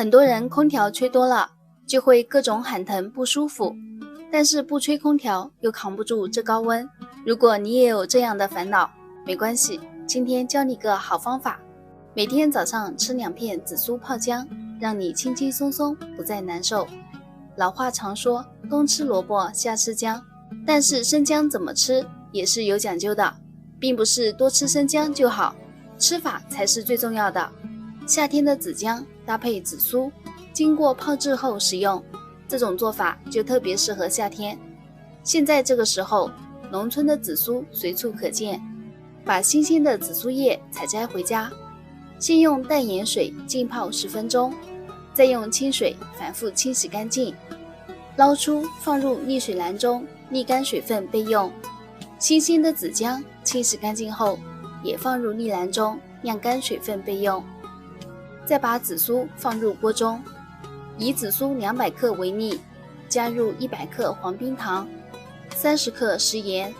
很多人空调吹多了就会各种喊疼不舒服，但是不吹空调又扛不住这高温。如果你也有这样的烦恼，没关系，今天教你个好方法，每天早上吃2片紫苏泡姜，让你轻轻松松不再难受。老话常说冬吃萝卜夏吃姜，但是生姜怎么吃也是有讲究的，并不是多吃生姜就好，吃法才是最重要的。夏天的紫姜搭配紫苏，经过泡制后食用，这种做法就特别适合夏天。现在这个时候，农村的紫苏随处可见，把新鲜的紫苏叶采摘回家，先用淡盐水浸泡10分钟，再用清水反复清洗干净，捞出放入沥水篮中沥干水分备用。新鲜的紫姜清洗干净后，也放入沥篮中晾干水分备用。再把紫苏放入锅中，以紫苏200克为例，加入100克黄冰糖、30克食盐、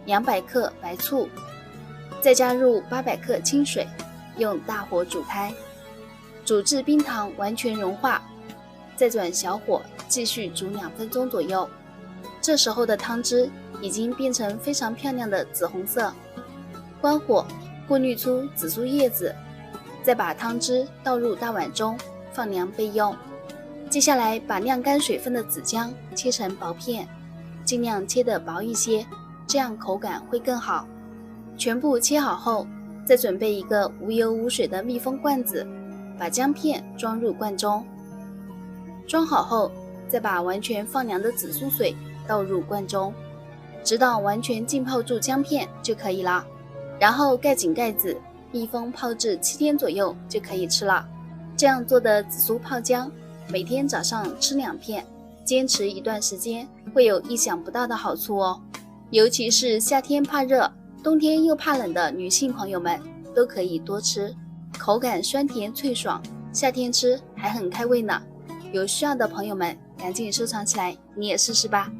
200克白醋，再加入800克清水，用大火煮开，煮至冰糖完全融化，再转小火继续煮2分钟左右。这时候的汤汁已经变成非常漂亮的紫红色。关火，过滤出紫苏叶子，再把汤汁倒入大碗中，放凉备用。接下来把晾干水分的紫姜切成薄片，尽量切得薄一些，这样口感会更好。全部切好后，再准备一个无油无水的密封罐子，把姜片装入罐中。装好后，再把完全放凉的紫苏水倒入罐中，直到完全浸泡住姜片就可以了。然后盖紧盖子，密封泡制7天左右就可以吃了。这样做的紫苏泡姜，每天早上吃2片，坚持一段时间，会有意想不到的好处哦。尤其是夏天怕热，冬天又怕冷的女性朋友们，都可以多吃，口感酸甜脆爽，夏天吃还很开胃呢。有需要的朋友们赶紧收藏起来，你也试试吧。